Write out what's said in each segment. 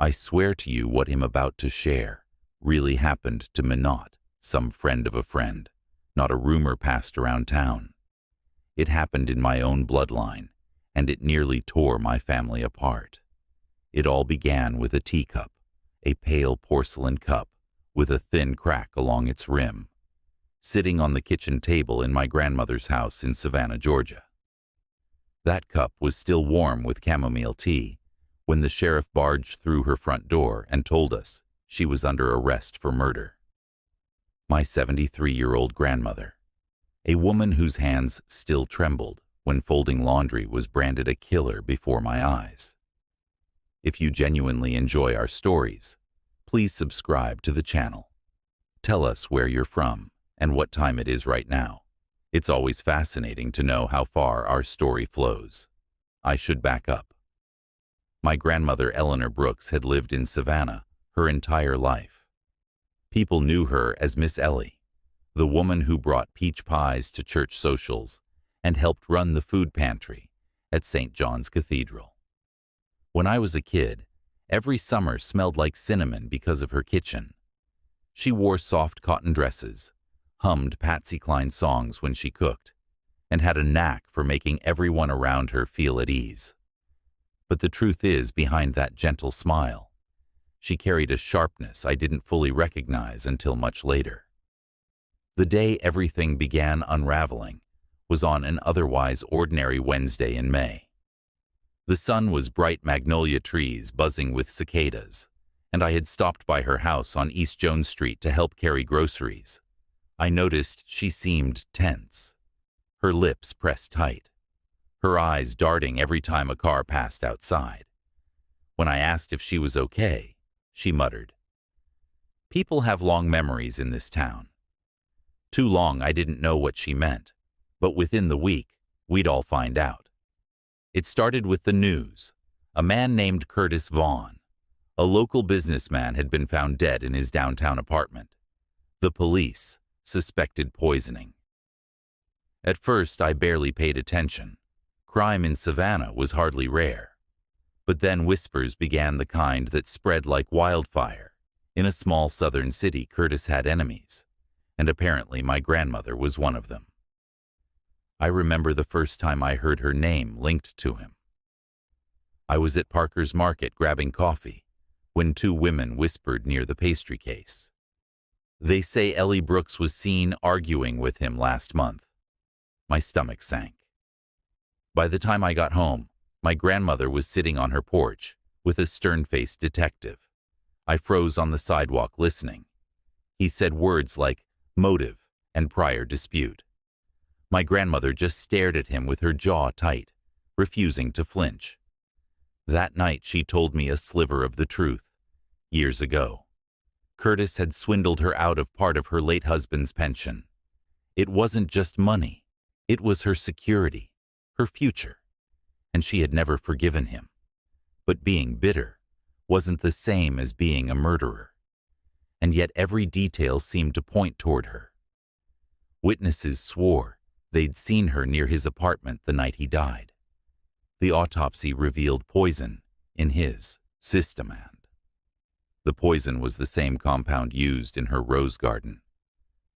I swear to you what I'm about to share really happened to Minot, some friend of a friend, not a rumor passed around town. It happened in my own bloodline, and it nearly tore my family apart. It all began with a teacup, a pale porcelain cup with a thin crack along its rim, sitting on the kitchen table in my grandmother's house in Savannah, Georgia. That cup was still warm with chamomile tea when the sheriff barged through her front door and told us she was under arrest for murder. My 73-year-old grandmother, a woman whose hands still trembled when folding laundry, was branded a killer before my eyes. If you genuinely enjoy our stories, please subscribe to the channel. Tell us where you're from and what time it is right now. It's always fascinating to know how far our story flows. I should back up. My grandmother Eleanor Brooks had lived in Savannah her entire life. People knew her as Miss Ellie, the woman who brought peach pies to church socials and helped run the food pantry at St. John's Cathedral. When I was a kid, every summer smelled like cinnamon because of her kitchen. She wore soft cotton dresses, hummed Patsy Cline songs when she cooked, and had a knack for making everyone around her feel at ease. But the truth is, behind that gentle smile, she carried a sharpness I didn't fully recognize until much later. The day everything began unraveling was on an otherwise ordinary Wednesday in May. The sun was bright magnolia trees buzzing with cicadas, and I had stopped by her house on East Jones Street to help carry groceries. I noticed she seemed tense, her lips pressed tight, her eyes darting every time a car passed outside. When I asked if she was okay, she muttered, "People have long memories in this town." Too long I didn't know what she meant, but within the week, we'd all find out. It started with the news. A man named Curtis Vaughn, a local businessman, had been found dead in his downtown apartment. The police suspected poisoning. At first, I barely paid attention. Crime in Savannah was hardly rare. But then whispers began, the kind that spread like wildfire. In a small southern city, Curtis had enemies, and apparently my grandmother was one of them. I remember the first time I heard her name linked to him. I was at Parker's Market grabbing coffee when two women whispered near the pastry case. "They say Ellie Brooks was seen arguing with him last month." My stomach sank. By the time I got home, my grandmother was sitting on her porch with a stern-faced detective. I froze on the sidewalk listening. He said words like motive and prior dispute. My grandmother just stared at him with her jaw tight, refusing to flinch. That night she told me a sliver of the truth. Years ago, Curtis had swindled her out of part of her late husband's pension. It wasn't just money. It was her security, her future, and she had never forgiven him. But being bitter wasn't the same as being a murderer, and yet every detail seemed to point toward her. Witnesses swore they'd seen her near his apartment the night he died. The autopsy revealed poison in his Systemand. The poison was the same compound used in her rose garden.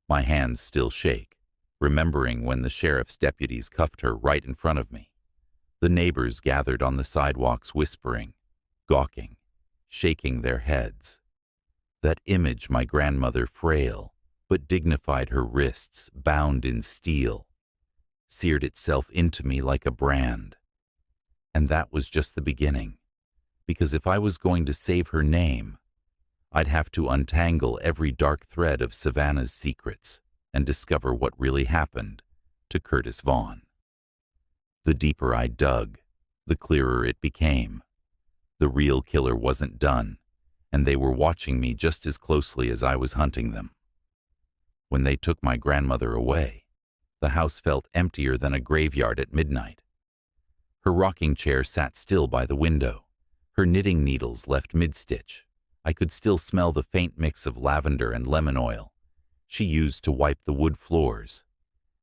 My hands still shake, remembering when the sheriff's deputies cuffed her right in front of me. The neighbors gathered on the sidewalks whispering, gawking, shaking their heads. That image, my grandmother, frail but dignified, her wrists bound in steel, seared itself into me like a brand. And that was just the beginning, because if I was going to save her name, I'd have to untangle every dark thread of Savannah's secrets and discover what really happened to Curtis Vaughn. The deeper I dug, the clearer it became. The real killer wasn't done, and they were watching me just as closely as I was hunting them. When they took my grandmother away, the house felt emptier than a graveyard at midnight. Her rocking chair sat still by the window, her knitting needles left mid-stitch. I could still smell the faint mix of lavender and lemon oil she used to wipe the wood floors,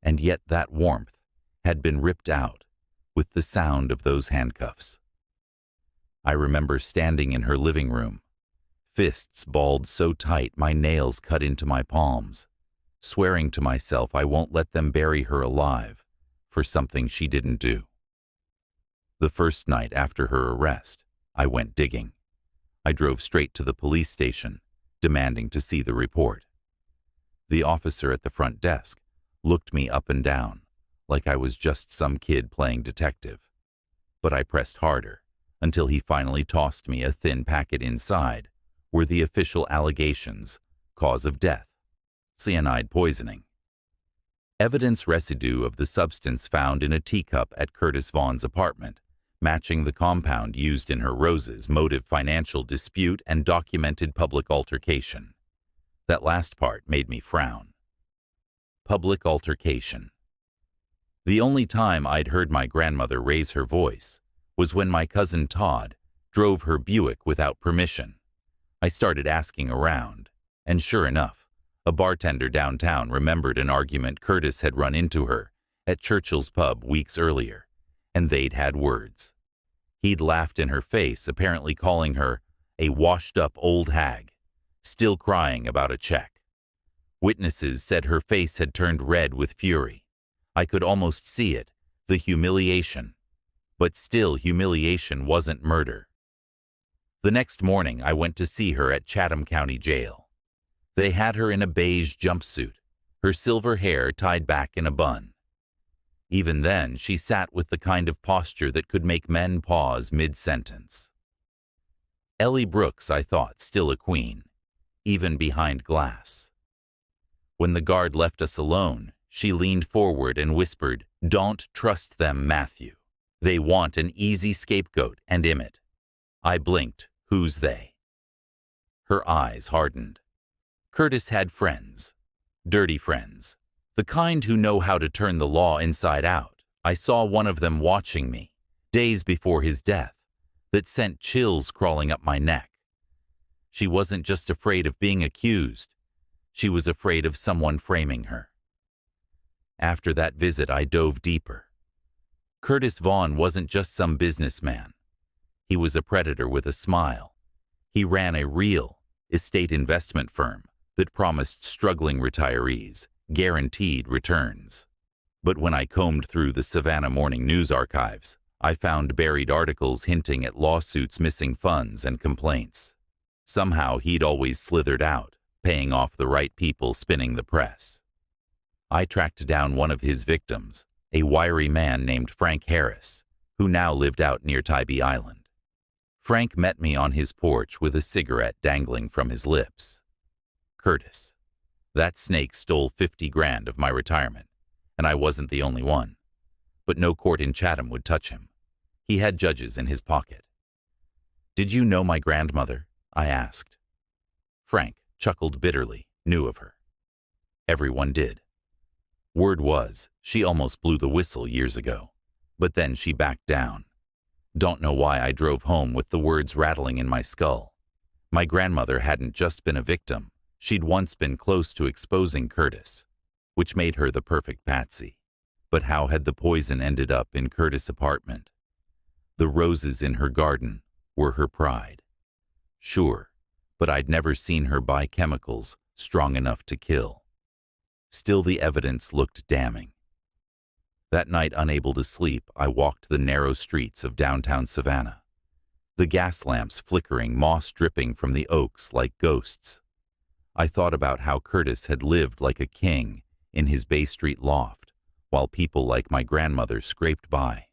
and yet that warmth had been ripped out with the sound of those handcuffs. I remember standing in her living room, fists balled so tight my nails cut into my palms, swearing to myself I won't let them bury her alive for something she didn't do. The first night after her arrest, I went digging. I drove straight to the police station, demanding to see the report. The officer at the front desk looked me up and down, like I was just some kid playing detective. But I pressed harder, until he finally tossed me a thin packet. Inside were the official allegations: cause of death, cyanide poisoning. Evidence residue of the substance found in a teacup at Curtis Vaughn's apartment, matching the compound used in her roses, motive financial dispute, and documented public altercation. That last part made me frown. Public altercation. The only time I'd heard my grandmother raise her voice was when my cousin Todd drove her Buick without permission. I started asking around, and sure enough, a bartender downtown remembered an argument Curtis had run into her at Churchill's pub weeks earlier, and they'd had words. He'd laughed in her face, apparently calling her a washed-up old hag, still crying about a check. Witnesses said her face had turned red with fury. I could almost see it, the humiliation. But still, humiliation wasn't murder. The next morning, I went to see her at Chatham County Jail. They had her in a beige jumpsuit, her silver hair tied back in a bun. Even then, she sat with the kind of posture that could make men pause mid-sentence. Ellie Brooks, I thought, still a queen, even behind glass. When the guard left us alone, she leaned forward and whispered, "Don't trust them, Matthew. They want an easy scapegoat and Emmett." I blinked. Who's they? Her eyes hardened. Curtis had friends. Dirty friends. The kind who know how to turn the law inside out. I saw one of them watching me, days before his death, that sent chills crawling up my neck. She wasn't just afraid of being accused. She was afraid of someone framing her. After that visit, I dove deeper. Curtis Vaughn wasn't just some businessman. He was a predator with a smile. He ran a real estate investment firm that promised struggling retirees guaranteed returns. But when I combed through the Savannah Morning News archives, I found buried articles hinting at lawsuits, missing funds, and complaints. Somehow he'd always slithered out, paying off the right people spinning the press. I tracked down one of his victims, a wiry man named Frank Harris, who now lived out near Tybee Island. Frank met me on his porch with a cigarette dangling from his lips. "Curtis, that snake stole 50 grand of my retirement, and I wasn't the only one. But no court in Chatham would touch him. He had judges in his pocket." "Did you know my grandmother?" I asked. Frank chuckled bitterly, knew of her. "Everyone did. Word was, she almost blew the whistle years ago, but then she backed down. Don't know why I drove home with the words rattling in my skull. My grandmother hadn't just been a victim, she'd once been close to exposing Curtis, which made her the perfect patsy. But how had the poison ended up in Curtis' apartment? The roses in her garden were her pride. Sure, but I'd never seen her buy chemicals strong enough to kill. Still, the evidence looked damning. That night, unable to sleep, I walked the narrow streets of downtown Savannah, the gas lamps flickering, moss dripping from the oaks like ghosts. I thought about how Curtis had lived like a king in his Bay Street loft, while people like my grandmother scraped by.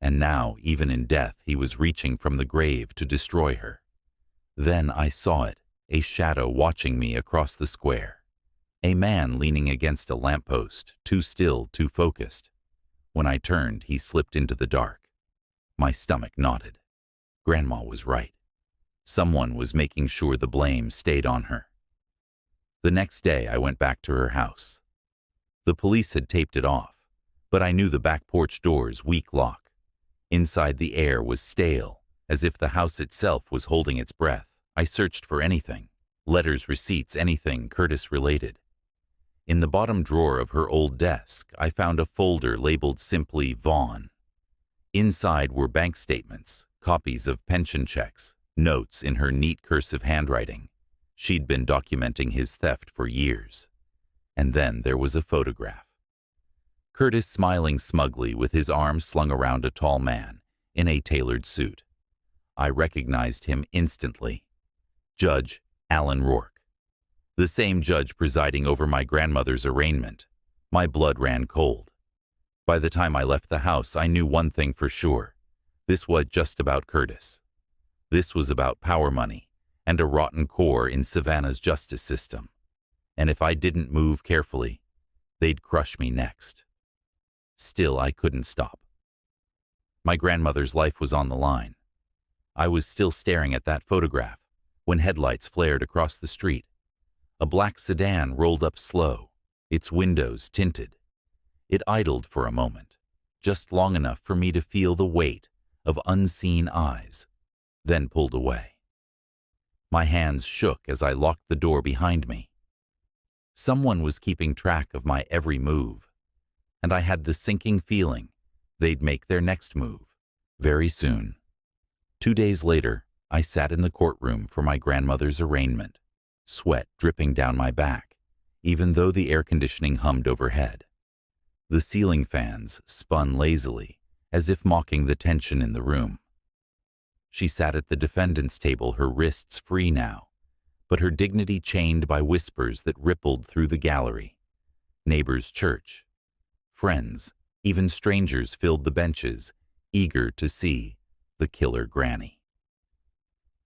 And now, even in death, he was reaching from the grave to destroy her. Then I saw it, a shadow watching me across the square. A man leaning against a lamppost, too still, too focused. When I turned, he slipped into the dark. My stomach knotted. Grandma was right. Someone was making sure the blame stayed on her. The next day, I went back to her house. The police had taped it off, but I knew the back porch door's weak lock. Inside, the air was stale, as if the house itself was holding its breath. I searched for anything, letters, receipts, anything Curtis related. In the bottom drawer of her old desk, I found a folder labeled simply Vaughn. Inside were bank statements, copies of pension checks, notes in her neat cursive handwriting. She'd been documenting his theft for years. And then there was a photograph. Curtis smiling smugly with his arms slung around a tall man in a tailored suit. I recognized him instantly. Judge Alan Rourke. The same judge presiding over my grandmother's arraignment. My blood ran cold. By the time I left the house, I knew one thing for sure. This was just about Curtis. This was about power money and a rotten core in Savannah's justice system. And if I didn't move carefully, they'd crush me next. Still, I couldn't stop. My grandmother's life was on the line. I was still staring at that photograph when headlights flared across the street. A black sedan rolled up slow, its windows tinted. It idled for a moment, just long enough for me to feel the weight of unseen eyes, then pulled away. My hands shook as I locked the door behind me. Someone was keeping track of my every move, and I had the sinking feeling they'd make their next move very soon. 2 days later, I sat in the courtroom for my grandmother's arraignment, sweat dripping down my back, even though the air conditioning hummed overhead. The ceiling fans spun lazily, as if mocking the tension in the room. She sat at the defendant's table, her wrists free now, but her dignity chained by whispers that rippled through the gallery. Neighbors' church. Friends, even strangers filled the benches, eager to see the killer granny.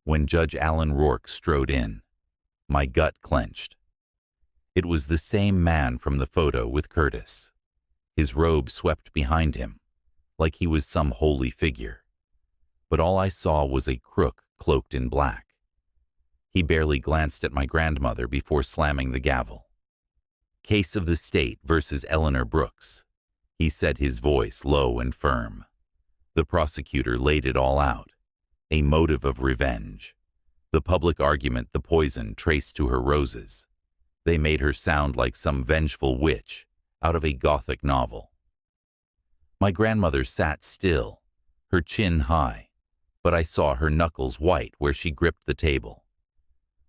When Judge Alan Rourke strode in, my gut clenched. It was the same man from the photo with Curtis. His robe swept behind him, like he was some holy figure. But all I saw was a crook cloaked in black. He barely glanced at my grandmother before slamming the gavel. Case of the state versus Eleanor Brooks. He said, his voice low and firm. The prosecutor laid it all out. A motive of revenge. The public argument the poison traced to her roses. They made her sound like some vengeful witch out of a Gothic novel. My grandmother sat still, her chin high, but I saw her knuckles white where she gripped the table.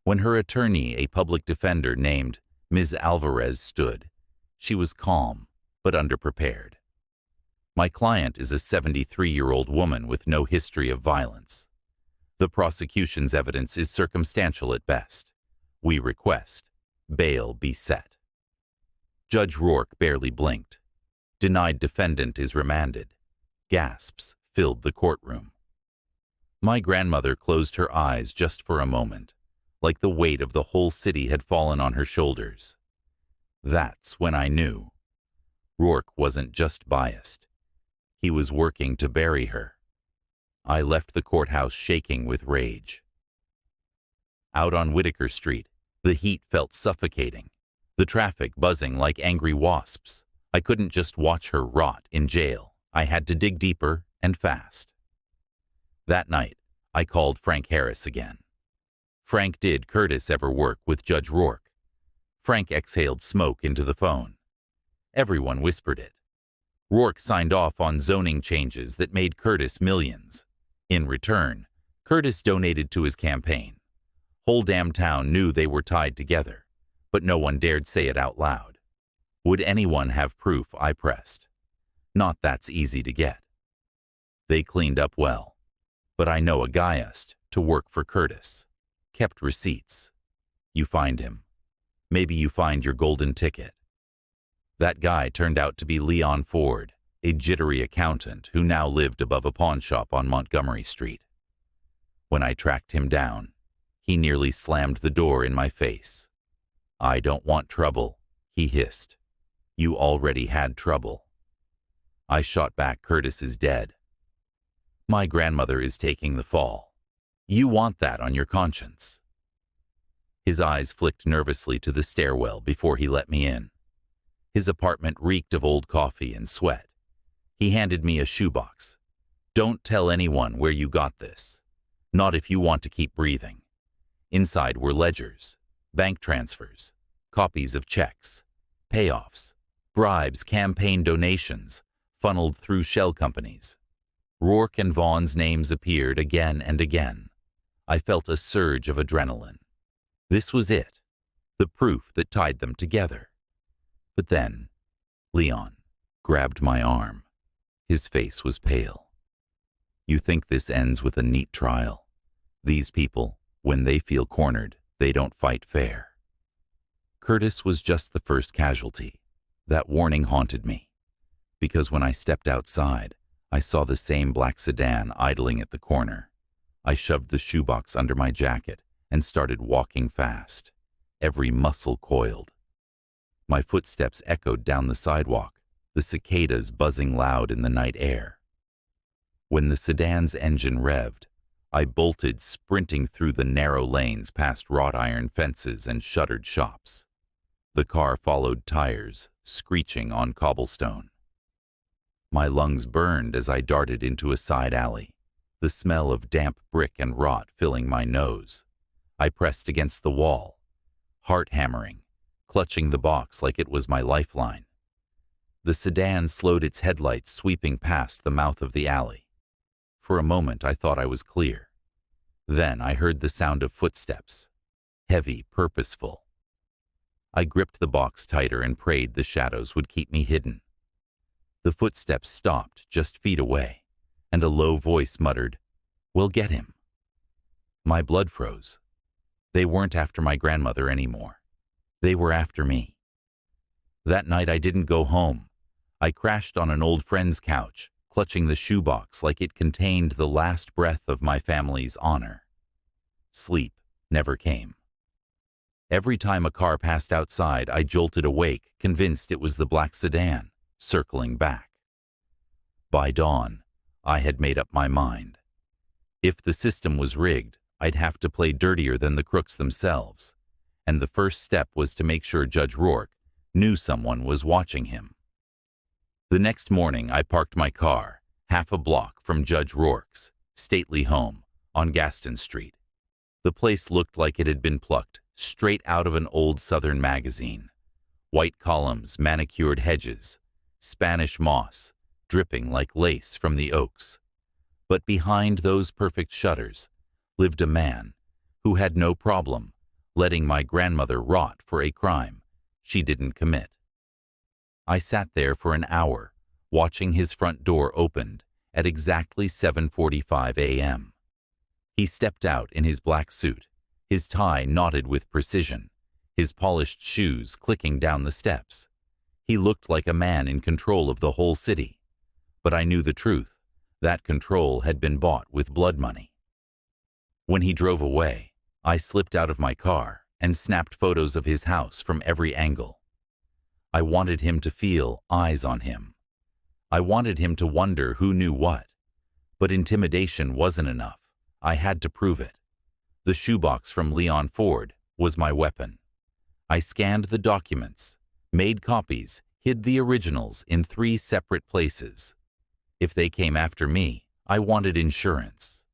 When her attorney, a public defender named Ms. Alvarez, stood, she was calm but underprepared. My client is a 73-year-old woman with no history of violence. The prosecution's evidence is circumstantial at best. We request bail be set. Judge Rourke barely blinked. Denied defendant is remanded. Gasps filled the courtroom. My grandmother closed her eyes just for a moment, like the weight of the whole city had fallen on her shoulders. That's when I knew. Rourke wasn't just biased. He was working to bury her. I left the courthouse shaking with rage. Out on Whitaker Street, the heat felt suffocating, the traffic buzzing like angry wasps. I couldn't just watch her rot in jail. I had to dig deeper and fast. That night, I called Frank Harris again. Frank, did Curtis ever work with Judge Rourke? Frank exhaled smoke into the phone. Everyone whispered it. Rourke signed off on zoning changes that made Curtis millions. In return, Curtis donated to his campaign. Whole damn town knew they were tied together, but no one dared say it out loud. Would anyone have proof? I pressed. Not that's easy to get. They cleaned up well, but I know a guyist to work for Curtis. Kept receipts. You find him. Maybe you find your golden ticket. That guy turned out to be Leon Ford, a jittery accountant who now lived above a pawn shop on Montgomery Street. When I tracked him down, he nearly slammed the door in my face. I don't want trouble, he hissed. You already had trouble. I shot back, Curtis is dead. My grandmother is taking the fall. You want that on your conscience. His eyes flicked nervously to the stairwell before he let me in. His apartment reeked of old coffee and sweat. He handed me a shoebox. Don't tell anyone where you got this. Not if you want to keep breathing. Inside were ledgers, bank transfers, copies of checks, payoffs, bribes, campaign donations, funneled through shell companies. Rourke and Vaughn's names appeared again and again. I felt a surge of adrenaline. This was it, the proof that tied them together. But then, Leon grabbed my arm. His face was pale. You think this ends with a neat trial? These people, when they feel cornered, they don't fight fair. Curtis was just the first casualty. That warning haunted me, because when I stepped outside, I saw the same black sedan idling at the corner. I shoved the shoebox under my jacket and started walking fast, every muscle coiled. My footsteps echoed down the sidewalk, the cicadas buzzing loud in the night air. When the sedan's engine revved, I bolted, sprinting through the narrow lanes past wrought iron fences and shuttered shops. The car followed, tires screeching on cobblestone. My lungs burned as I darted into a side alley, the smell of damp brick and rot filling my nose. I pressed against the wall, heart hammering, clutching the box like it was my lifeline. The sedan slowed its headlights, sweeping past the mouth of the alley. For a moment I thought I was clear. Then I heard the sound of footsteps, heavy, purposeful. I gripped the box tighter and prayed the shadows would keep me hidden. The footsteps stopped just feet away, and a low voice muttered, "We'll get him." My blood froze. They weren't after my grandmother anymore. They were after me. That night I didn't go home. I crashed on an old friend's couch, clutching the shoebox like it contained the last breath of my family's honor. Sleep never came. Every time a car passed outside, I jolted awake, convinced it was the black sedan, circling back. By dawn, I had made up my mind. If the system was rigged, I'd have to play dirtier than the crooks themselves, and the first step was to make sure Judge Rourke knew someone was watching him. The next morning, I parked my car half a block from Judge Rourke's stately home on Gaston Street. The place looked like it had been plucked straight out of an old Southern magazine. White columns, manicured hedges, Spanish moss dripping like lace from the oaks. But behind those perfect shutters lived a man who had no problem letting my grandmother rot for a crime she didn't commit. I sat there for an hour, watching his front door opened at exactly 7:45 a.m. He stepped out in his black suit, his tie knotted with precision, his polished shoes clicking down the steps. He looked like a man in control of the whole city. But I knew the truth. That control had been bought with blood money. When he drove away, I slipped out of my car and snapped photos of his house from every angle. I wanted him to feel eyes on him. I wanted him to wonder who knew what. But intimidation wasn't enough. I had to prove it. The shoebox from Leon Ford was my weapon. I scanned the documents, made copies, hid the originals in 3 separate places. If they came after me, I wanted insurance.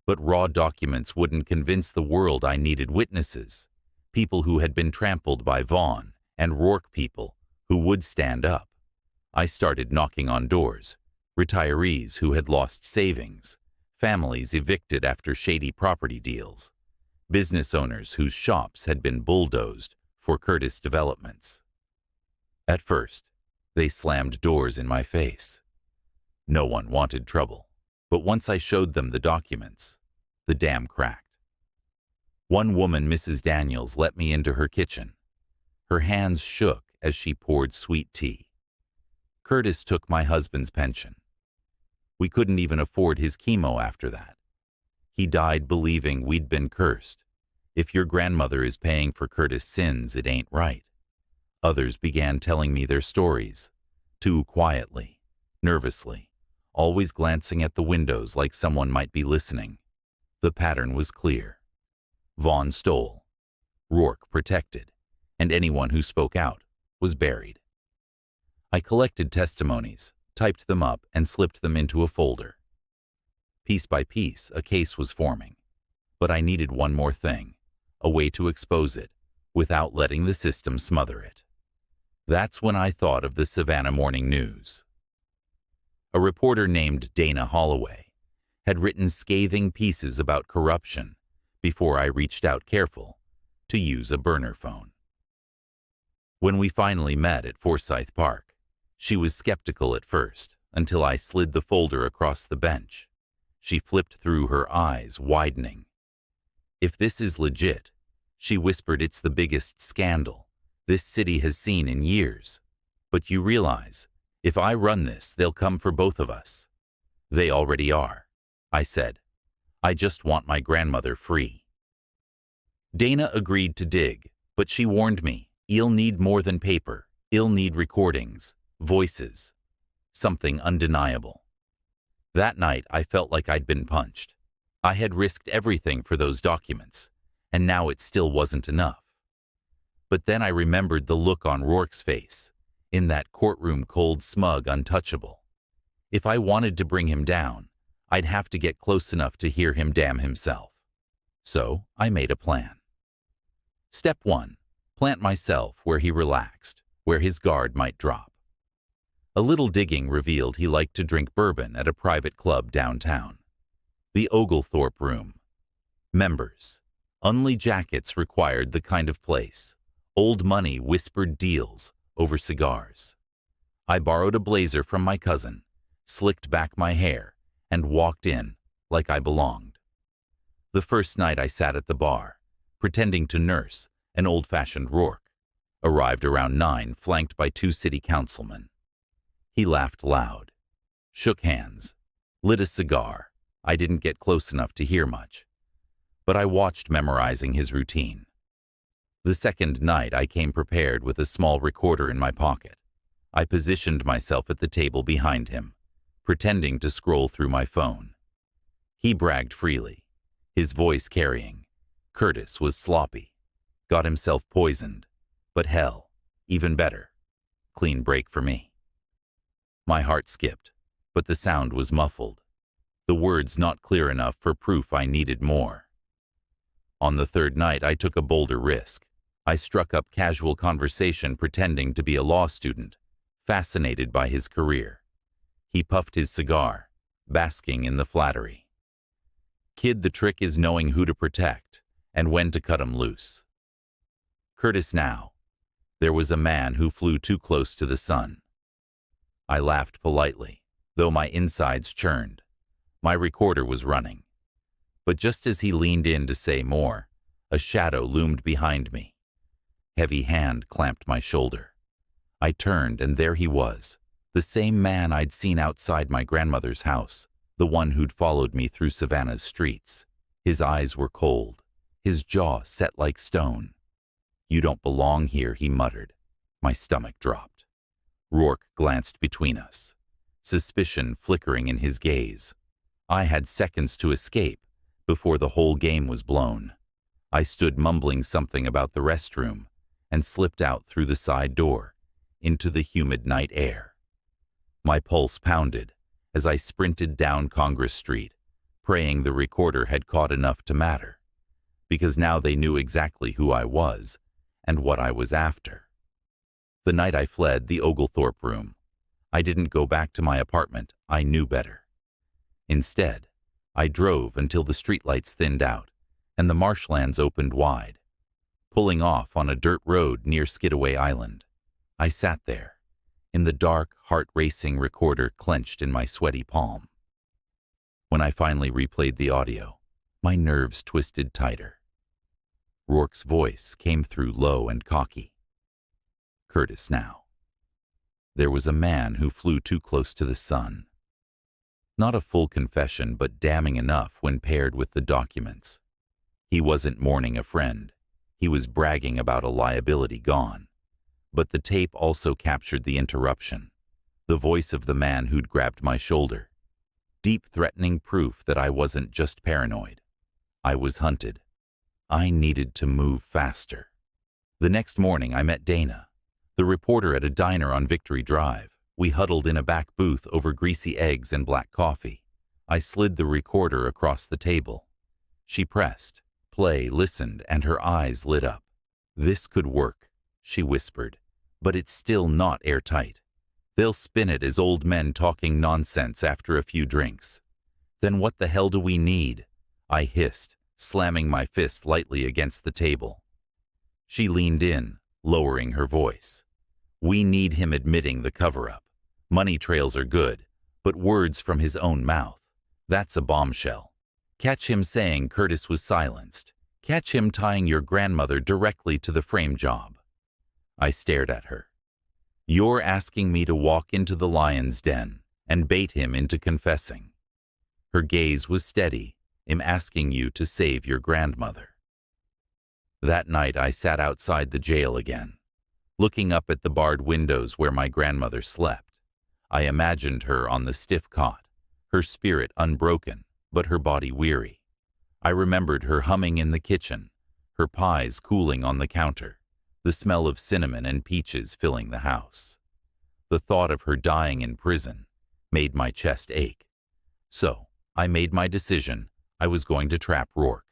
But raw documents wouldn't convince the world. I needed witnesses, people who had been trampled by Vaughn, and Rourke people who would stand up. I started knocking on doors, retirees who had lost savings, families evicted after shady property deals, business owners whose shops had been bulldozed for Curtis developments. At first, they slammed doors in my face. No one wanted trouble, but once I showed them the documents, the dam cracked. One woman, Mrs. Daniels, let me into her kitchen. Her hands shook as she poured sweet tea. Curtis took my husband's pension. We couldn't even afford his chemo after that. He died believing we'd been cursed. If your grandmother is paying for Curtis' sins, it ain't right. Others began telling me their stories, too quietly, nervously, always glancing at the windows like someone might be listening. The pattern was clear. Vaughn stole, Rourke protected, and anyone who spoke out was buried. I collected testimonies, typed them up, and slipped them into a folder. Piece by piece, a case was forming. But I needed one more thing, a way to expose it without letting the system smother it. That's when I thought of the Savannah Morning News. A reporter named Dana Holloway had written scathing pieces about corruption before I reached out careful to use a burner phone. When we finally met at Forsyth Park, she was skeptical at first until I slid the folder across the bench. She flipped through, her eyes widening. "If this is legit," she whispered, "it's the biggest scandal this city has seen in years. But you realize, if I run this, they'll come for both of us." "They already are," I said. "I just want my grandmother free." Dana agreed to dig, but she warned me, "You'll need more than paper. You'll need recordings, voices, something undeniable." That night, I felt like I'd been punched. I had risked everything for those documents, and now it still wasn't enough. But then I remembered the look on Rourke's face, in that courtroom, cold, smug, untouchable. If I wanted to bring him down, I'd have to get close enough to hear him damn himself. So I made a plan. Step 1. Plant myself where he relaxed, where his guard might drop. A little digging revealed he liked to drink bourbon at a private club downtown. The Oglethorpe Room. Members. Only jackets required, the kind of place. Old money whispered deals over cigars. I borrowed a blazer from my cousin, slicked back my hair, and walked in like I belonged. The first night I sat at the bar, pretending to nurse an old-fashioned Rourke. Arrived around 9, flanked by 2 city councilmen. He laughed loud, shook hands, lit a cigar. I didn't get close enough to hear much, but I watched, memorizing his routine. The second night I came prepared with a small recorder in my pocket. I positioned myself at the table behind him, pretending to scroll through my phone. He bragged freely, his voice carrying. Curtis was sloppy, got himself poisoned, but hell, even better. Clean break for me. My heart skipped, but the sound was muffled. The words not clear enough for proof I needed more. On the third night I took a bolder risk. I struck up casual conversation, pretending to be a law student, fascinated by his career. He puffed his cigar, basking in the flattery. "Kid, the trick is knowing who to protect and when to cut 'em loose." Curtis now. There was a man who flew too close to the sun. I laughed politely, though my insides churned. My recorder was running. But just as he leaned in to say more, a shadow loomed behind me. Heavy hand clamped my shoulder. I turned, and there he was, the same man I'd seen outside my grandmother's house, the one who'd followed me through Savannah's streets. His eyes were cold, his jaw set like stone. "You don't belong here," he muttered. My stomach dropped. Rourke glanced between us, suspicion flickering in his gaze. I had seconds to escape before the whole game was blown. I stood mumbling something about the restroom and slipped out through the side door into the humid night air. My pulse pounded as I sprinted down Congress Street, praying the recorder had caught enough to matter, because now they knew exactly who I was and what I was after. The night I fled the Oglethorpe Room, I didn't go back to my apartment. I knew better. Instead, I drove until the streetlights thinned out and the marshlands opened wide. Pulling off on a dirt road near Skidaway Island, I sat there, in the dark, heart-racing recorder clenched in my sweaty palm. When I finally replayed the audio, my nerves twisted tighter. Rourke's voice came through low and cocky. "Curtis now. There was a man who flew too close to the sun." Not a full confession, but damning enough when paired with the documents. He wasn't mourning a friend. He was bragging about a liability gone. But the tape also captured the interruption, the voice of the man who'd grabbed my shoulder. Deep, threatening proof that I wasn't just paranoid. I was hunted. I needed to move faster. The next morning I met Dana, the reporter, at a diner on Victory Drive. We huddled in a back booth over greasy eggs and black coffee. I slid the recorder across the table. She pressed play, listened, and her eyes lit up. "This could work," she whispered, "but it's still not airtight. They'll spin it as old men talking nonsense after a few drinks. Then what the hell do we need? I hissed, slamming my fist lightly against the table. She leaned in, lowering her voice. We need him admitting the cover-up. Money trails are good, but words from his own mouth, that's a bombshell. Catch him saying Curtis was silenced. Catch him tying your grandmother directly to the frame job. I stared at her. You're asking me to walk into the lion's den and bait him into confessing. Her gaze was steady. I'm asking you to save your grandmother. That night I sat outside the jail again, looking up at the barred windows where my grandmother slept. I imagined her on the stiff cot, her spirit unbroken, but her body weary. I remembered her humming in the kitchen, her pies cooling on the counter, the smell of cinnamon and peaches filling the house. The thought of her dying in prison made my chest ache. So, I made my decision. I was going to trap Rourke.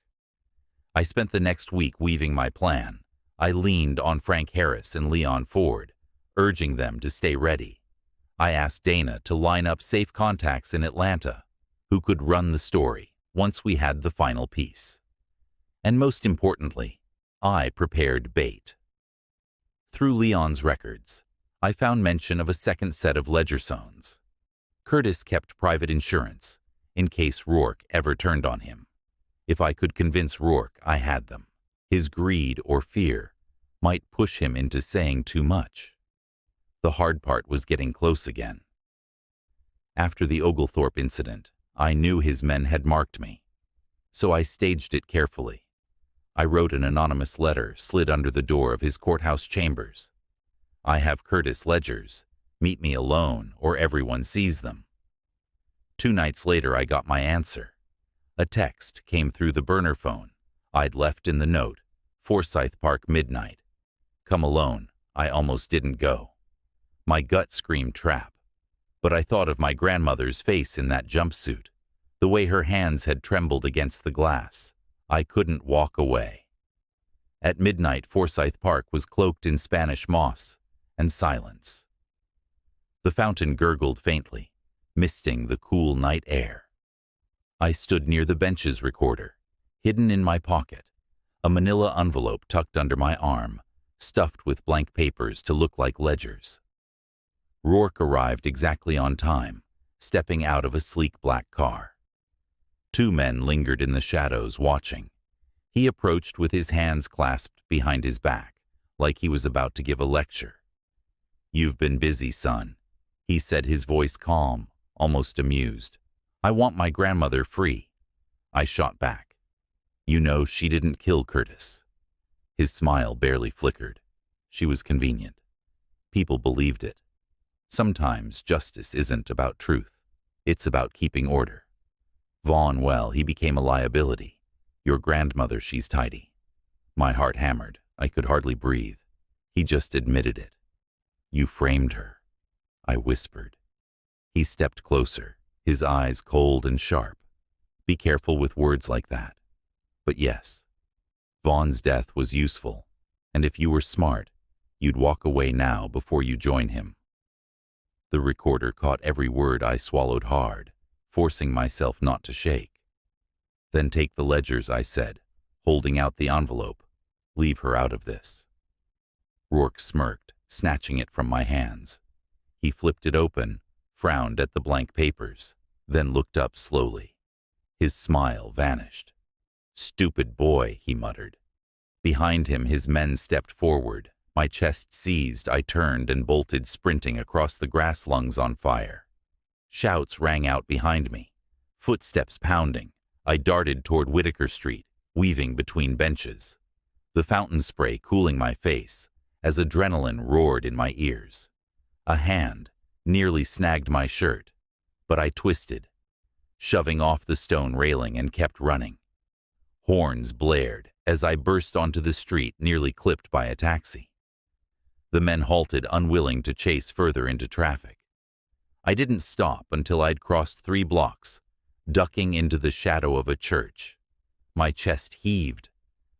I spent the next week weaving my plan. I leaned on Frank Harris and Leon Ford, urging them to stay ready. I asked Dana to line up safe contacts in Atlanta who could run the story once we had the final piece. And most importantly, I prepared bait. Through Leon's records, I found mention of a second set of ledgersones. Curtis kept private insurance in case Rourke ever turned on him. If I could convince Rourke I had them, his greed or fear might push him into saying too much. The hard part was getting close again. After the Oglethorpe incident, I knew his men had marked me, so I staged it carefully. I wrote an anonymous letter slid under the door of his courthouse chambers. I have Curtis ledgers. Meet me alone or everyone sees them. 2 nights later I got my answer. A text came through the burner phone I'd left in the note, Forsyth Park midnight. Come alone. I almost didn't go. My gut screamed trap, but I thought of my grandmother's face in that jumpsuit, the way her hands had trembled against the glass. I couldn't walk away. At midnight, Forsyth Park was cloaked in Spanish moss and silence. The fountain gurgled faintly, misting the cool night air. I stood near the bench's recorder, hidden in my pocket, a manila envelope tucked under my arm, stuffed with blank papers to look like ledgers. Rourke arrived exactly on time, stepping out of a sleek black car. 2 men lingered in the shadows, watching. He approached with his hands clasped behind his back, like he was about to give a lecture. You've been busy, son, he said, his voice calm, almost amused. I want my grandmother free. I shot back. You know, she didn't kill Curtis. His smile barely flickered. She was convenient. People believed it. Sometimes justice isn't about truth. It's about keeping order. Vaughn, well, he became a liability. Your grandmother, she's tidy. My heart hammered. I could hardly breathe. He just admitted it. You framed her, I whispered. He stepped closer, his eyes cold and sharp. Be careful with words like that. But yes, Vaughn's death was useful, and if you were smart, you'd walk away now before you join him. The recorder caught every word. I swallowed hard, forcing myself not to shake. Then take the ledgers, I said, holding out the envelope. Leave her out of this. Rourke smirked, snatching it from my hands. He flipped it open, frowned at the blank papers, then looked up slowly. His smile vanished. Stupid boy, he muttered. Behind him, his men stepped forward. My chest seized. I turned and bolted, sprinting across the grass, lungs on fire. Shouts rang out behind me, footsteps pounding. I darted toward Whitaker Street, weaving between benches, the fountain spray cooling my face as adrenaline roared in my ears. A hand nearly snagged my shirt, but I twisted, shoving off the stone railing, and kept running. Horns blared as I burst onto the street, nearly clipped by a taxi. The men halted, unwilling to chase further into traffic. I didn't stop until I'd crossed 3 blocks, ducking into the shadow of a church. My chest heaved,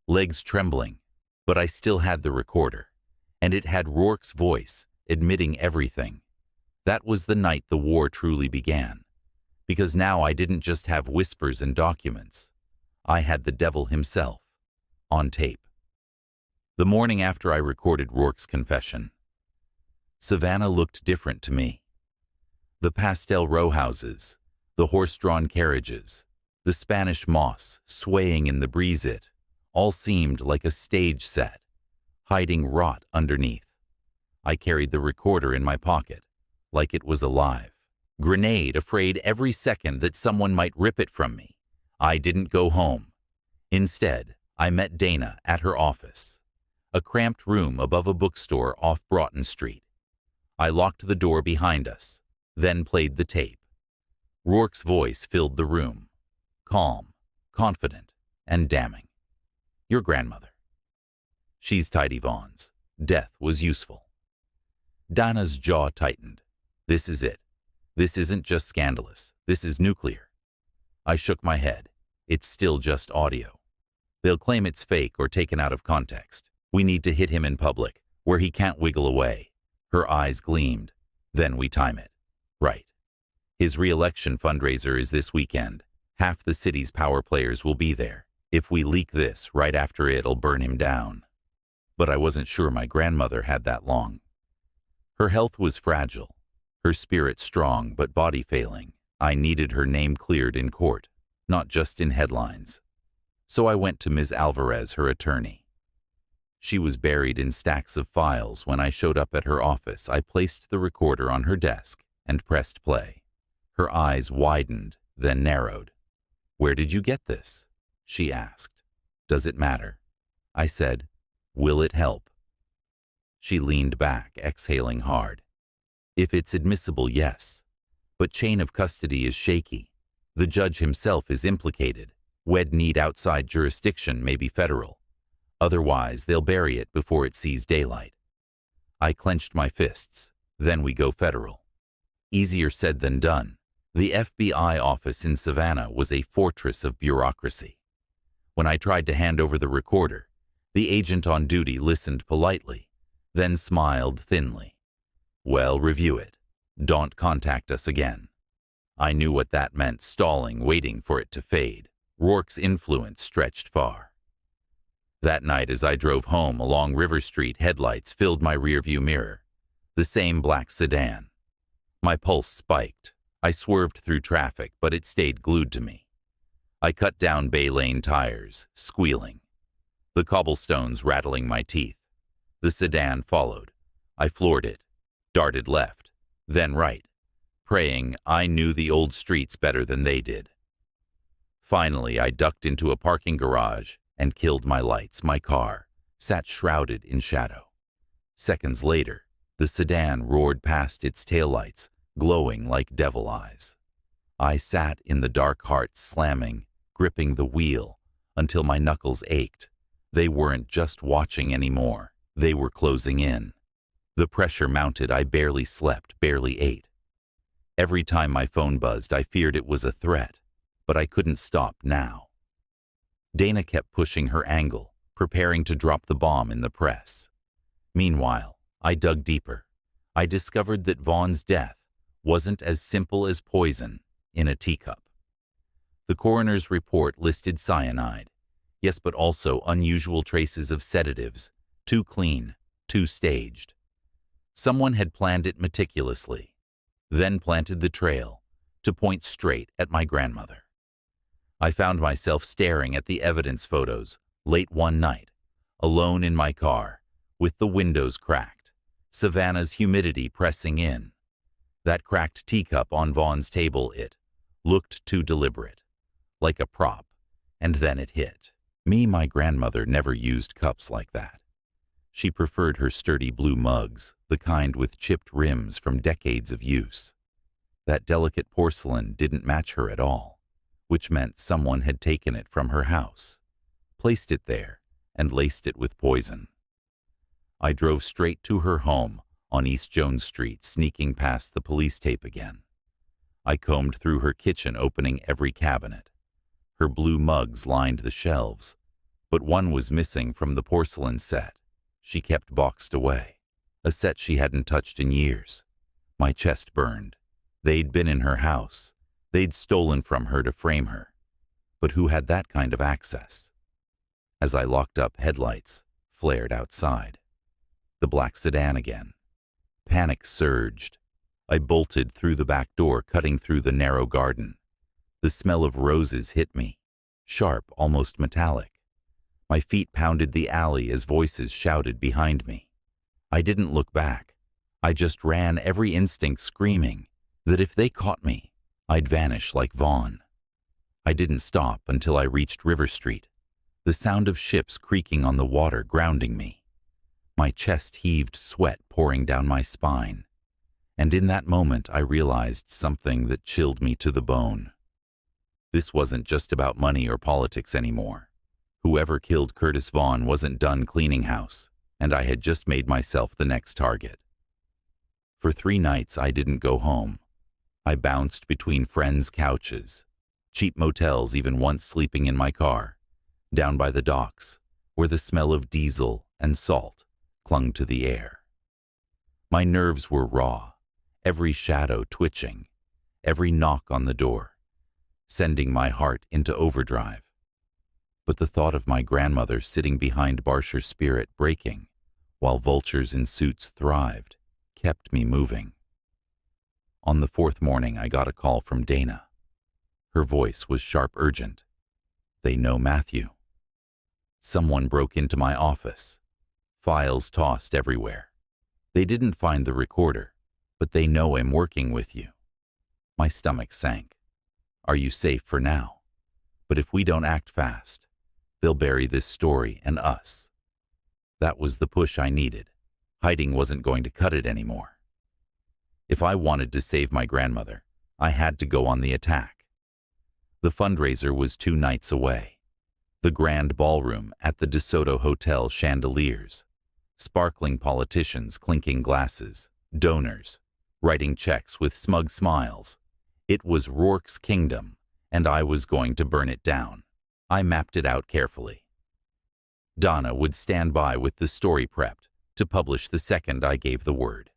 legs trembling, but I still had the recorder, and it had Rourke's voice admitting everything. That was the night the war truly began, because now I didn't just have whispers and documents. I had the devil himself, on tape. The morning after I recorded Rourke's confession, Savannah looked different to me. The pastel row houses, the horse-drawn carriages, the Spanish moss swaying in the breeze, it all seemed like a stage set, hiding rot underneath. I carried the recorder in my pocket, like it was alive. Grenade, afraid every second that someone might rip it from me. I didn't go home. Instead, I met Dana at her office, a cramped room above a bookstore off Broughton Street. I locked the door behind us, then played the tape. Rourke's voice filled the room, calm, confident, and damning. Your grandmother. She's tidy Vaughn's. Death was useful. Dana's jaw tightened. This is it. This isn't just scandalous. This is nuclear. I shook my head. It's still just audio. They'll claim it's fake or taken out of context. We need to hit him in public, where he can't wiggle away. Her eyes gleamed. Then we time it. Right. His re-election fundraiser is this weekend. Half the city's power players will be there. If we leak this right after it'll burn him down. But I wasn't sure my grandmother had that long. Her health was fragile, her spirit strong but body failing. I needed her name cleared in court, not just in headlines. So I went to Ms. Alvarez, her attorney. She was buried in stacks of files. When I showed up at her office, I placed the recorder on her desk and pressed play. Her eyes widened, then narrowed. "Where did you get this?" she asked. "Does it matter?" I said. "Will it help?" She leaned back, exhaling hard. "If it's admissible, yes. But chain of custody is shaky. The judge himself is implicated. We'd need outside jurisdiction, maybe federal. Otherwise, they'll bury it before it sees daylight." I clenched my fists. Then we go federal. Easier said than done. The FBI office in Savannah was a fortress of bureaucracy. When I tried to hand over the recorder, the agent on duty listened politely, then smiled thinly. "Well, review it. Don't contact us again." I knew what that meant, stalling, waiting for it to fade. Rourke's influence stretched far. That night as I drove home along River Street, headlights filled my rearview mirror. The same black sedan. My pulse spiked. I swerved through traffic, but it stayed glued to me. I cut down Bay Lane tires, squealing. The cobblestones rattling my teeth. The sedan followed. I floored it, darted left, then right, praying I knew the old streets better than they did. Finally, I ducked into a parking garage and killed my lights. My car sat shrouded in shadow. Seconds later, the sedan roared past, its taillights glowing like devil eyes. I sat in the dark, heart slamming, gripping the wheel until my knuckles ached. They weren't just watching anymore. They were closing in. The pressure mounted. I barely slept, barely ate. Every time my phone buzzed, I feared it was a threat, but I couldn't stop now. Dana kept pushing her angle, preparing to drop the bomb in the press. Meanwhile, I dug deeper. I discovered that Vaughn's death wasn't as simple as poison in a teacup. The coroner's report listed cyanide, yes, but also unusual traces of sedatives, too clean, too staged. Someone had planned it meticulously, then planted the trail to point straight at my grandmother. I found myself staring at the evidence photos late one night, alone in my car, with the windows cracked, Savannah's humidity pressing in. That cracked teacup on Vaughn's table, it looked too deliberate, like a prop, and then it hit. Me, my grandmother never used cups like that. She preferred her sturdy blue mugs, the kind with chipped rims from decades of use. That delicate porcelain didn't match her at all, which meant someone had taken it from her house, placed it there, and laced it with poison. I drove straight to her home on East Jones Street, sneaking past the police tape again. I combed through her kitchen, opening every cabinet. Her blue mugs lined the shelves, but one was missing from the porcelain set she kept boxed away, a set she hadn't touched in years. My chest burned. They'd been in her house. They'd stolen from her to frame her. But who had that kind of access? As I locked up, headlights flared outside. The black sedan again. Panic surged. I bolted through the back door, cutting through the narrow garden. The smell of roses hit me, sharp, almost metallic. My feet pounded the alley as voices shouted behind me. I didn't look back. I just ran, every instinct screaming that if they caught me, I'd vanish like Vaughn. I didn't stop until I reached River Street, the sound of ships creaking on the water grounding me. My chest heaved, sweat pouring down my spine. And in that moment, I realized something that chilled me to the bone. This wasn't just about money or politics anymore. Whoever killed Curtis Vaughn wasn't done cleaning house, and I had just made myself the next target. For 3 nights, I didn't go home. I bounced between friends' couches, cheap motels, even once sleeping in my car, down by the docks, where the smell of diesel and salt clung to the air. My nerves were raw, every shadow twitching, every knock on the door, sending my heart into overdrive. But the thought of my grandmother sitting behind Barsher Spirit breaking, while vultures in suits thrived, kept me moving. On the 4th morning, I got a call from Dana. Her voice was sharp, urgent. "They know Matthew." Someone broke into my office. Files tossed everywhere. They didn't find the recorder, but they know I'm working with you. My stomach sank. Are you safe for now? But if we don't act fast, they'll bury this story and us. That was the push I needed. Hiding wasn't going to cut it anymore. If I wanted to save my grandmother, I had to go on the attack. The fundraiser was 2 nights away. The grand ballroom at the DeSoto Hotel, chandeliers, sparkling politicians clinking glasses, donors writing checks with smug smiles. It was Rourke's kingdom, and I was going to burn it down. I mapped it out carefully. Donna would stand by with the story prepped to publish the second I gave the word.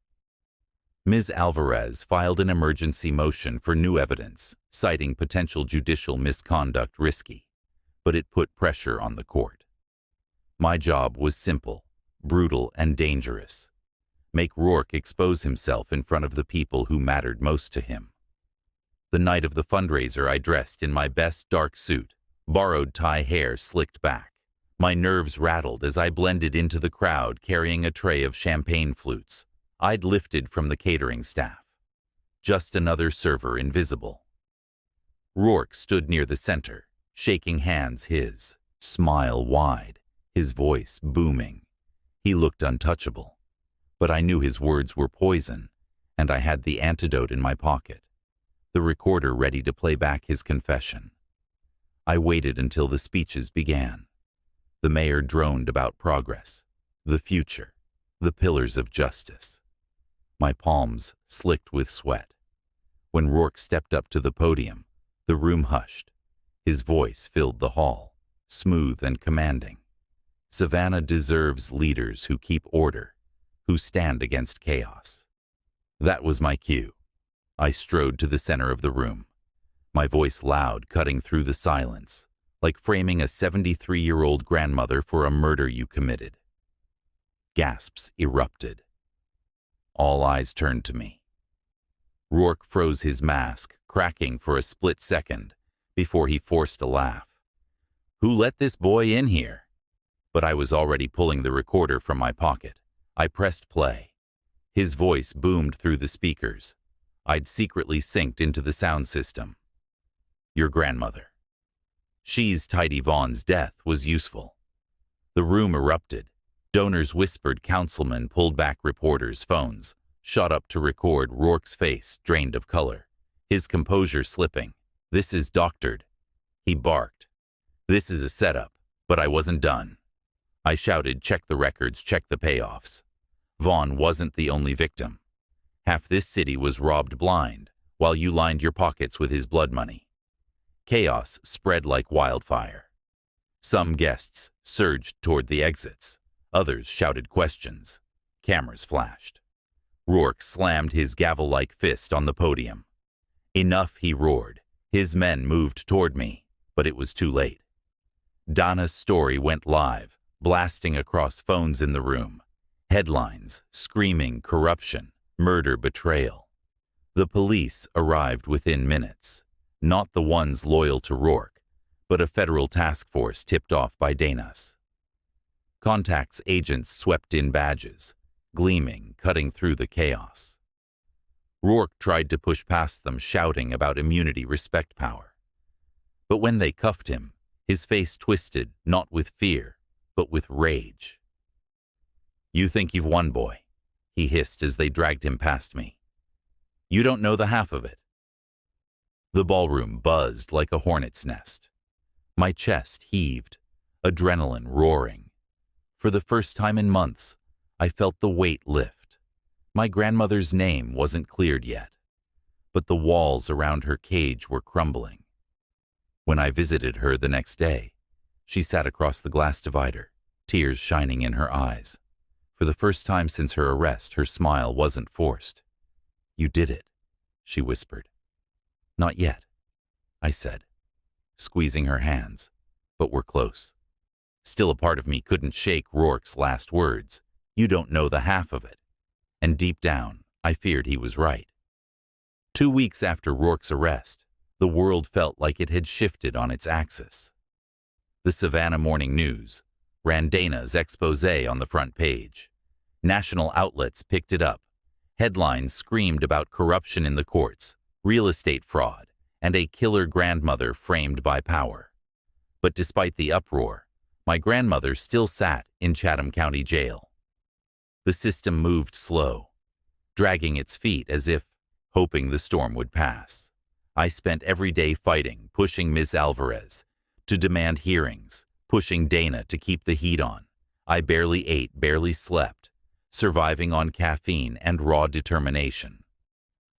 Ms. Alvarez filed an emergency motion for new evidence, citing potential judicial misconduct risky, but it put pressure on the court. My job was simple, brutal, and dangerous. Make Rourke expose himself in front of the people who mattered most to him. The night of the fundraiser, I dressed in my best dark suit, borrowed tie hair slicked back. My nerves rattled as I blended into the crowd, carrying a tray of champagne flutes I'd lifted from the catering staff. Just another server invisible. Rourke stood near the center, shaking hands, his smile wide, his voice booming. He looked untouchable, but I knew his words were poison, and I had the antidote in my pocket, the recorder ready to play back his confession. I waited until the speeches began. The mayor droned about progress, the future, the pillars of justice. My palms slicked with sweat. When Rourke stepped up to the podium, the room hushed. His voice filled the hall, smooth and commanding. Savannah deserves leaders who keep order, who stand against chaos. That was my cue. I strode to the center of the room, my voice loud, cutting through the silence, like framing a 73-year-old grandmother for a murder you committed. Gasps erupted. All eyes turned to me. Rourke froze his mask, cracking for a split second before he forced a laugh. "Who let this boy in here?" But I was already pulling the recorder from my pocket. I pressed play. His voice boomed through the speakers. I'd secretly synced into the sound system. "Your grandmother. She's Tidy Vaughn's death was useful." The room erupted. Donors whispered, councilmen pulled back, reporters' phones shot up to record Rourke's face drained of color, his composure slipping. "This is doctored," he barked. "This is a setup," but I wasn't done. I shouted, "Check the records, check the payoffs." Vaughn wasn't the only victim. Half this city was robbed blind, while you lined your pockets with his blood money. Chaos spread like wildfire. Some guests surged toward the exits. Others shouted questions. Cameras flashed. Rourke slammed his gavel-like fist on the podium. "Enough," he roared. His men moved toward me, but it was too late. Donna's story went live, blasting across phones in the room. Headlines screaming corruption, murder, betrayal. The police arrived within minutes, not the ones loyal to Rourke, but a federal task force tipped off by Danas. Contact's agents swept in badges, gleaming, cutting through the chaos. Rourke tried to push past them, shouting about immunity, respect, power. But when they cuffed him, his face twisted, not with fear, but with rage. "You think you've won, boy," he hissed as they dragged him past me. "You don't know the half of it." The ballroom buzzed like a hornet's nest. My chest heaved, adrenaline roaring. For the first time in months, I felt the weight lift. My grandmother's name wasn't cleared yet, but the walls around her cage were crumbling. When I visited her the next day, she sat across the glass divider, tears shining in her eyes. For the first time since her arrest, her smile wasn't forced. "You did it," she whispered. "Not yet," I said, squeezing her hands, but we're close. Still, a part of me couldn't shake Rourke's last words. "You don't know the half of it." And deep down, I feared he was right. 2 weeks after Rourke's arrest, the world felt like it had shifted on its axis. The Savannah Morning News ran Dana's expose on the front page. National outlets picked it up. Headlines screamed about corruption in the courts, real estate fraud, and a killer grandmother framed by power. But despite the uproar, my grandmother still sat in Chatham County Jail. The system moved slow, dragging its feet as if hoping the storm would pass. I spent every day fighting, pushing Ms. Alvarez to demand hearings, pushing Dana to keep the heat on. I barely ate, barely slept, surviving on caffeine and raw determination.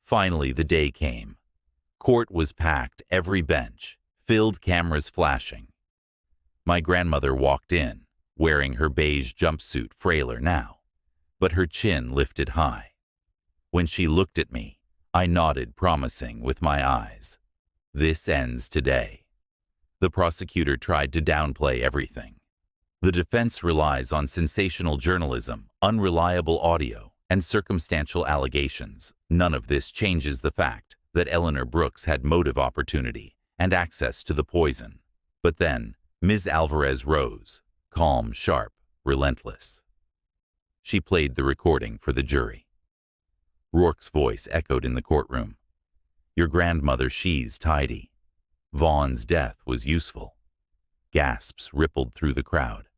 Finally, the day came. Court was packed, every bench filled, cameras flashing. My grandmother walked in, wearing her beige jumpsuit, frailer now, but her chin lifted high. When she looked at me, I nodded, promising with my eyes. "This ends today." The prosecutor tried to downplay everything. The defense relies on sensational journalism, unreliable audio, and circumstantial allegations. None of this changes the fact that Eleanor Brooks had motive, opportunity, and access to the poison. But then, Ms. Alvarez rose, calm, sharp, relentless. She played the recording for the jury. Rourke's voice echoed in the courtroom. "Your grandmother, she's tidy. Vaughn's death was useful." Gasps rippled through the crowd.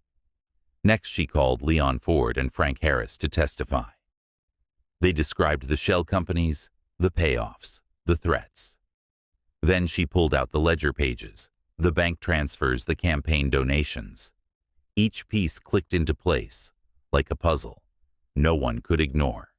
Next, she called Leon Ford and Frank Harris to testify. They described the shell companies, the payoffs, the threats. Then she pulled out the ledger pages, the bank transfers, the campaign donations. Each piece clicked into place, like a puzzle no one could ignore.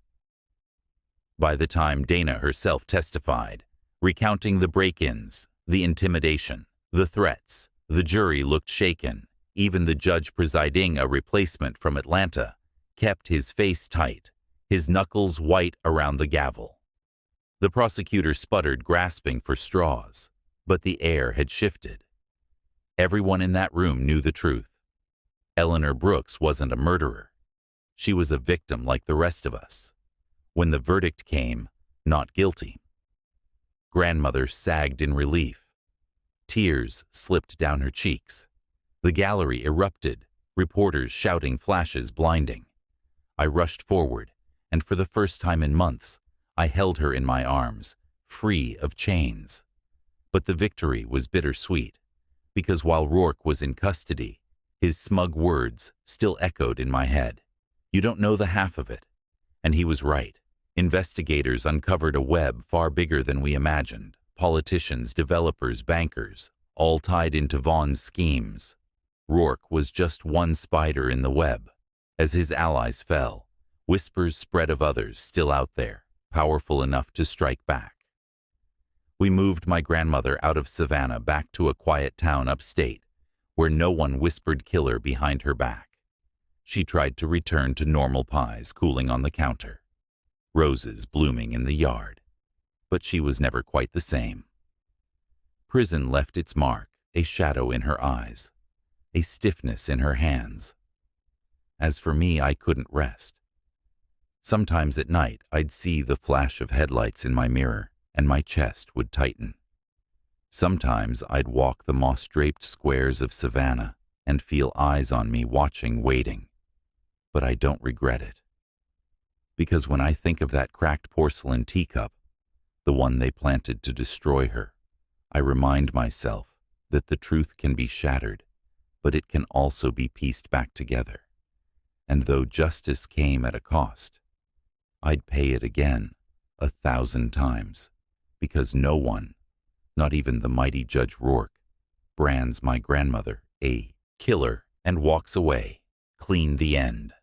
By the time Dana herself testified, recounting the break-ins, the intimidation, the threats, the jury looked shaken. Even the judge presiding, a replacement from Atlanta, kept his face tight, his knuckles white around the gavel. The prosecutor sputtered, grasping for straws, but the air had shifted. Everyone in that room knew the truth. Eleanor Brooks wasn't a murderer. She was a victim like the rest of us. When the verdict came, not guilty. Grandmother sagged in relief. Tears slipped down her cheeks. The gallery erupted, reporters shouting, flashes blinding. I rushed forward, and for the first time in months, I held her in my arms, free of chains. But the victory was bittersweet, because while Rourke was in custody, his smug words still echoed in my head. "You don't know the half of it." And he was right. Investigators uncovered a web far bigger than we imagined. Politicians, developers, bankers, all tied into Vaughn's schemes. Rourke was just one spider in the web. As his allies fell, whispers spread of others still out there, powerful enough to strike back. We moved my grandmother out of Savannah back to a quiet town upstate, where no one whispered killer behind her back. She tried to return to normal pies cooling on the counter. roses blooming in the yard, but she was never quite the same. Prison left its mark, a shadow in her eyes, a stiffness in her hands. As for me, I couldn't rest. Sometimes at night, I'd see the flash of headlights in my mirror, and my chest would tighten. Sometimes I'd walk the moss-draped squares of Savannah and feel eyes on me watching, waiting. But I don't regret it. Because when I think of that cracked porcelain teacup, the one they planted to destroy her, I remind myself that the truth can be shattered, but it can also be pieced back together. And though justice came at a cost, I'd pay it again 1,000 times, because no one, not even the mighty Judge Rourke, brands my grandmother a killer and walks away. Clean, the end.